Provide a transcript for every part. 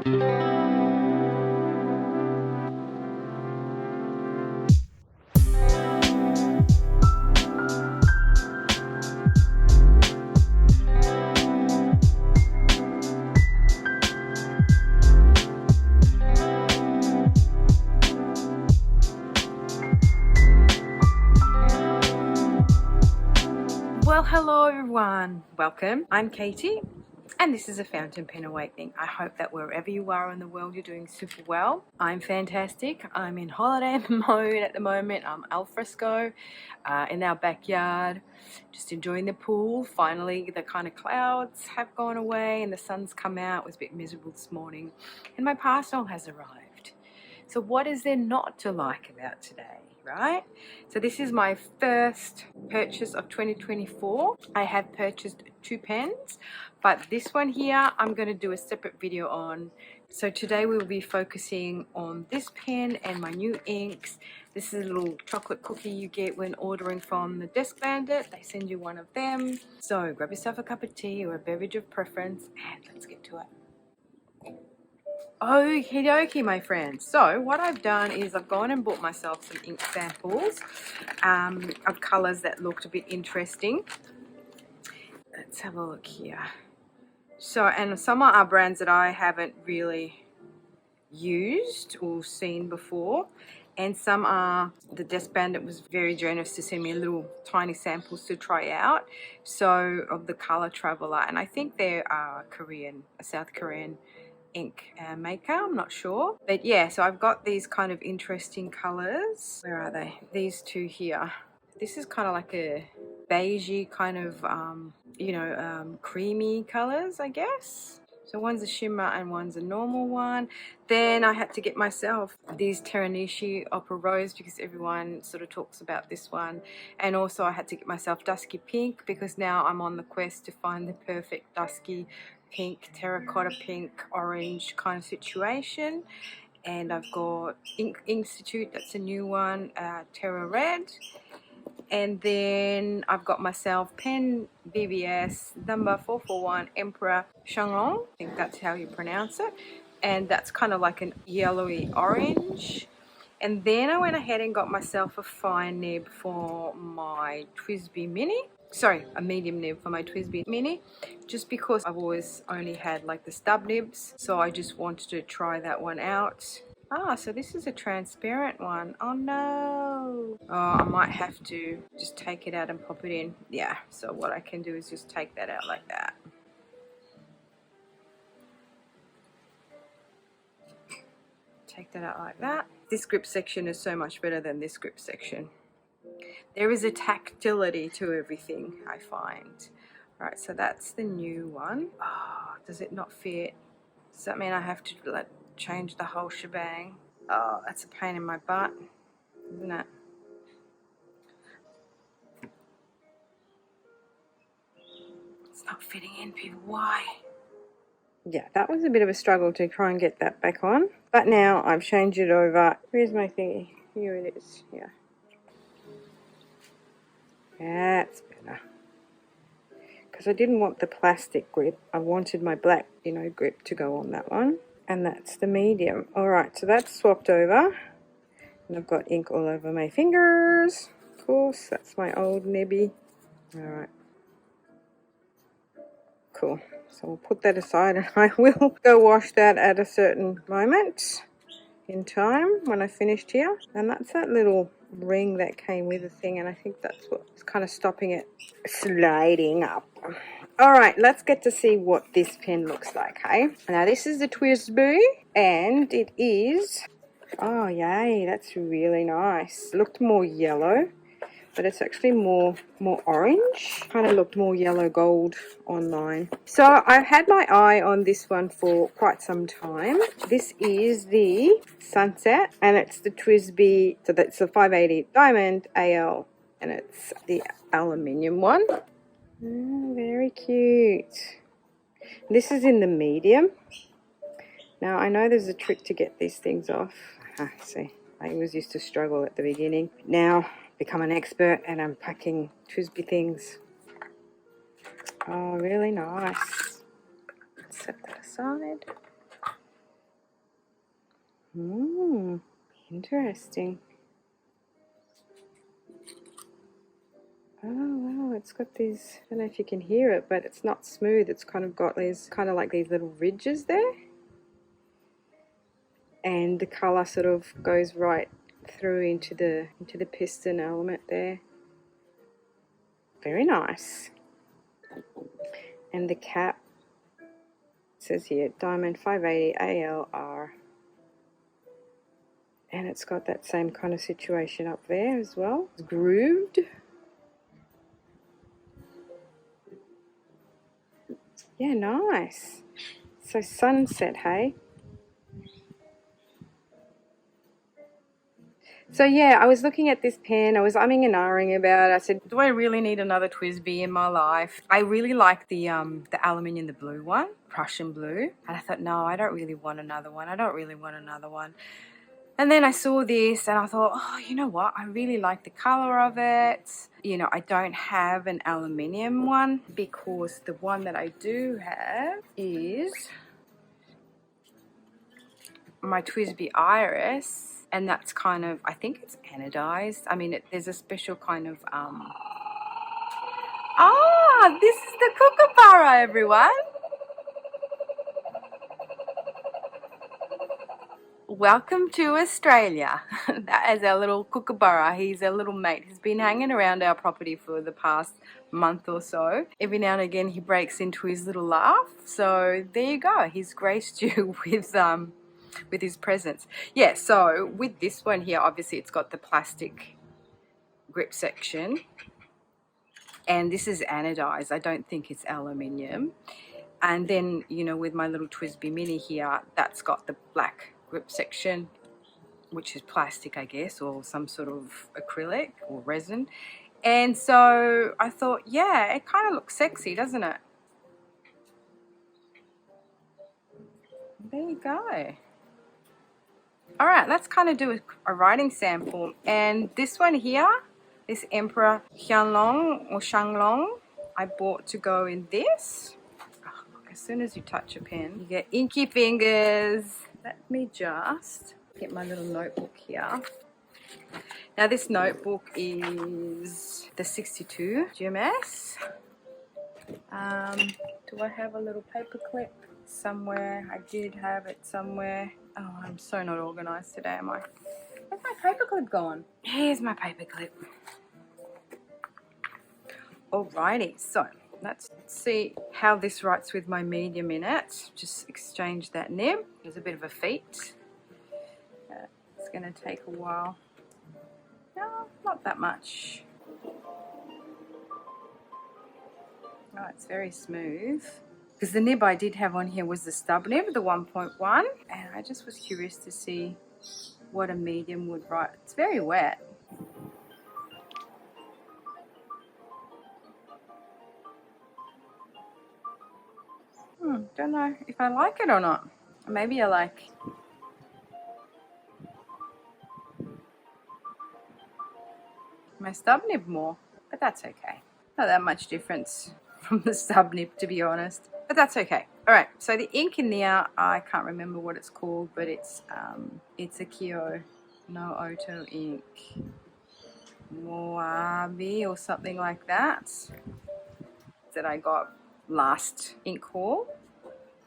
Well, hello everyone, welcome. I'm Katie and this is a fountain pen awakening. I hope that wherever you are in the world you're doing super well. I'm fantastic. I'm in holiday mode at the moment. I'm al fresco in our backyard, just enjoying the pool. Finally the kind of clouds have gone away and the sun's come out. It was a bit miserable this morning and my parcel has arrived. So what is there not to like about today? Right? So this is my first purchase of 2024. I have purchased 2 pens, but this one here I'm going to do a separate video on. So today we will be focusing on this pen and my new inks. This is a little chocolate cookie you get when ordering from the Desk Bandit. They send you one of them. So grab yourself a cup of tea or a beverage of preference and let's get to it. Okie dokie, my friends. So what I've done is I've gone and bought myself some ink samples of colours that looked a bit interesting. Let's have a look here. So, and some are brands that I haven't really used or seen before, and some are, the Desk Bandit was very generous to send me little tiny samples to try out, so of the Color Traveler, and I think they're Korean, a South Korean ink maker, I'm not sure, but yeah, so I've got these kind of interesting colors. Where are they? These two here. This is kind of like a beigey kind of creamy colors, I guess. So one's a shimmer and one's a normal one. Then I had to get myself these Teranishi Opera Rose because everyone sort of talks about this one, and also I had to get myself Dusky Pink because now I'm on the quest to find the perfect dusky pink, terracotta pink, orange kind of situation. And I've got Ink Institute, that's a new one, Terra Red. And then I've got myself PENBBS number 441 Emperor Qianlong, I think that's how you pronounce it, and that's kind of like an yellowy orange. And then I went ahead and got myself a fine nib for my TWSBI Mini. Sorry, a medium nib for my TWSBI Mini, just because I've always only had like the stub nibs, so I just wanted to try that one out. Ah, so this is a transparent one. Oh no! Oh, I might have to just take it out and pop it in. Yeah, so what I can do is just take that out like that. Take that out like that. This grip section is so much better than this grip section. There is a tactility to everything, I find. Alright, so that's the new one. Oh, does it not fit? Does that mean I have to change the whole shebang? Oh, that's a pain in my butt, isn't it? It's not fitting in, people. Why? Yeah, that was a bit of a struggle to try and get that back on. But now I've changed it over. Where's my thingy? Here it is. Yeah. That's better. Because I didn't want the plastic grip. I wanted my black, grip to go on that one. And that's the medium. Alright, so that's swapped over. And I've got ink all over my fingers. Of course, that's my old nibby. Alright. Cool. So we'll put that aside and I will go wash that at a certain moment in time when I finished here. And that's that little ring that came with the thing, and I think that's what's kind of stopping it sliding up. Alright, let's get to see what this pen looks like, hey? Now this is the TWSBI and it is, oh yay, that's really nice. It looked more yellow, but it's actually more orange. Kind of looked more yellow gold online. So I've had my eye on this one for quite some time. This is the Sunset and it's the TWSBI, so that's the 580 Diamond AL and it's the aluminium one. Very cute. This is in the medium. Now I know there's a trick to get these things off. See, I always used to struggle at the beginning. Now become an expert at unpacking TWSBI things. Oh, really nice. Let's set that aside. Interesting. Oh wow, it's got these, I don't know if you can hear it, but it's not smooth. It's kind of got these, kind of like these little ridges there. And the colour sort of goes right through into the piston element there. Very nice. And the cap says here diamond 580 ALR, and it's got that same kind of situation up there as well. It's grooved. Yeah, nice. So sunset, hey. So yeah, I was looking at this pen, I was umming and ahhing about it. I said, do I really need another TWSBI in my life? I really like the aluminium, the blue one, Prussian blue. And I thought, no, I don't really want another one. I don't really want another one. And then I saw this and I thought, oh, you know what? I really like the color of it. You know, I don't have an aluminium one because the one that I do have is my TWSBI Iris. And that's kind of, I think it's anodized. I mean, there's a special kind of, this is the kookaburra, everyone. Welcome to Australia. That is our little kookaburra. He's our little mate. He's been hanging around our property for the past month or so. Every now and again, he breaks into his little laugh. So there you go. He's graced you with his presence. Yeah, so with this one here, obviously it's got the plastic grip section, and this is anodized. I don't think it's aluminium. And then, you know, with my little TWSBI Mini here, that's got the black grip section, which is plastic, I guess, or some sort of acrylic or resin. And so I thought, yeah, it kind of looks sexy, doesn't it? There you go. All right, let's kind of do a writing sample. And this one here, this Emperor Qianlong or Qianlong, I bought to go in this. Oh, look, as soon as you touch a pen, you get inky fingers. Let me just get my little notebook here. Now this notebook is the 62 GMS. Do I have a little paper clip somewhere? I did have it somewhere. Oh, I'm so not organized today, am I? Where's my paper clip gone? Here's my paper clip. Alrighty, so let's see how this writes with my medium in it. Just exchange that nib. There's a bit of a feat. It's going to take a while. No, not that much. Oh, it's very smooth. Because the nib I did have on here was the stub nib, the 1.1. And I just was curious to see what a medium would write. It's very wet. Don't know if I like it or not. Maybe I like my stub nib more, but that's okay. Not that much difference from the stub nib, to be honest, but that's okay. All right, so the ink in there, I can't remember what it's called, but it's a Kyo no Oto ink, Moabi or something like that I got last ink haul.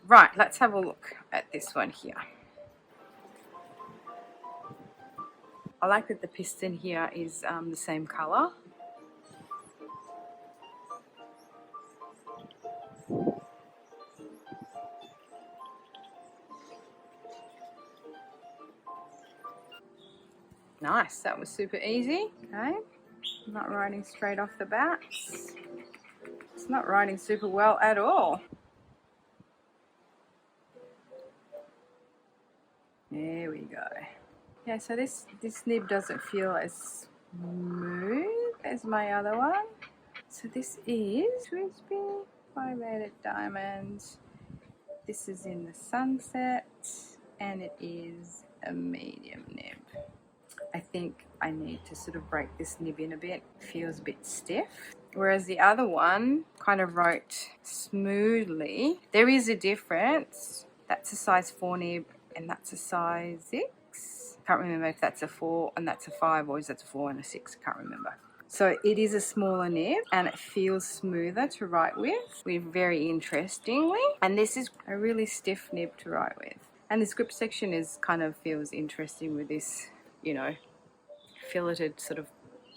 Right, let's have a look at this one here. I like that the piston here is the same color. Nice, that was super easy. Okay, I'm not writing straight off the bat. It's not writing super well at all. There we go. Yeah, so this nib doesn't feel as smooth as my other one. So this is TWSBI 5-8 diamonds. This is in the sunset, and it is a medium nib. I think I need to sort of break this nib in a bit. It feels a bit stiff. Whereas the other one kind of wrote smoothly. There is a difference. That's a size 4 nib and that's a size 6. Can't remember if that's a 4 and that's a 5, or is that a 4 and a 6. I can't remember. So it is a smaller nib and it feels smoother to write with very interestingly. And this is a really stiff nib to write with. And the script section is kind of feels interesting with this, you know, filleted sort of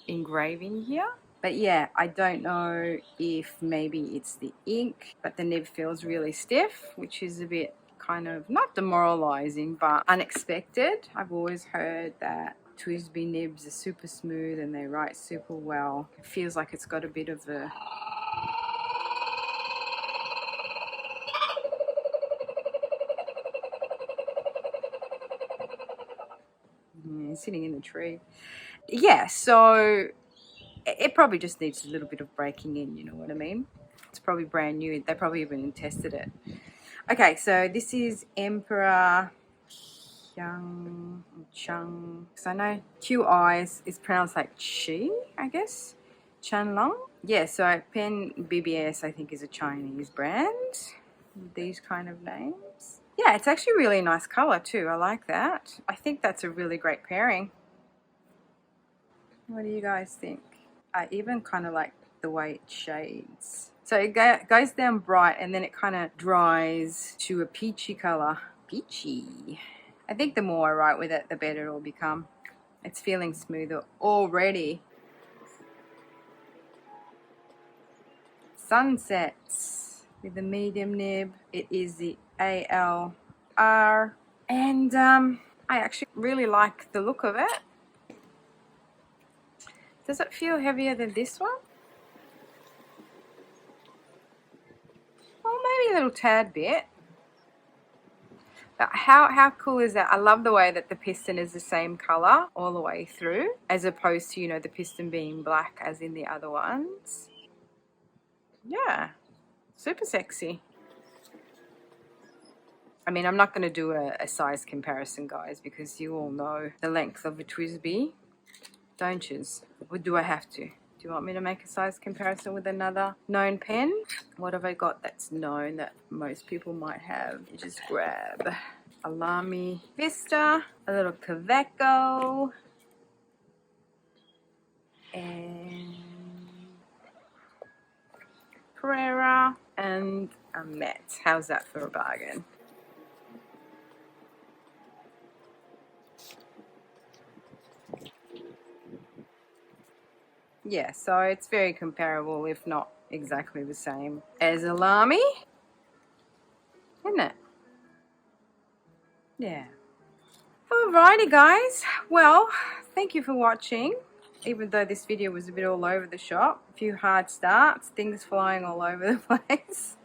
engraving here. But yeah, I don't know if maybe it's the ink, but the nib feels really stiff, which is a bit kind of not demoralizing but unexpected. I've always heard that TWSBI nibs are super smooth and they write super well. It feels like it's got a bit of a sitting in the tree. Yeah, so it probably just needs a little bit of breaking in, you know what I mean? It's probably brand new. They probably even tested it. Okay, so this is Emperor Qianlong. Because I know QI is pronounced like Qi, I guess. Qianlong. Yeah, so PENBBS I think is a Chinese brand. These kind of names. Yeah, it's actually really nice color too. I like that. I think that's a really great pairing. What do you guys think? I even kind of like the way it shades. So it goes down bright and then it kind of dries to a peachy color. Peachy. I think the more I write with it, the better it will become. It's feeling smoother already. Sunsets with the medium nib. It is the ALR. And I actually really like the look of it. Does it feel heavier than this one? Well, maybe a little tad bit. But how cool is that? I love the way that the piston is the same color all the way through, as opposed to, you know, the piston being black as in the other ones. Yeah, super sexy. I mean, I'm not going to do a size comparison, guys, because you all know the length of a TWSBI, don't you? Or do I have to? Do you want me to make a size comparison with another known pen? What have I got that's known that most people might have? You just grab a Lamy Vista, a little Kaweco, and Carrera, and a Met. How's that for a bargain? Yeah, so it's very comparable, if not exactly the same as a Lamy, isn't it? Yeah. Alrighty, guys. Well, thank you for watching. Even though this video was a bit all over the shop, a few hard starts, things flying all over the place,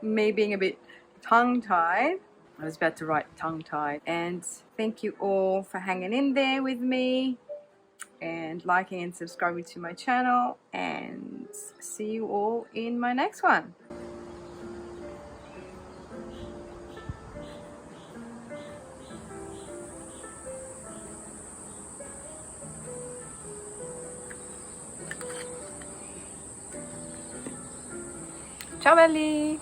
me being a bit tongue-tied. I was about to write tongue-tied. And thank you all for hanging in there with me and liking and subscribing to my channel, and see you all in my next one. Ciao belli!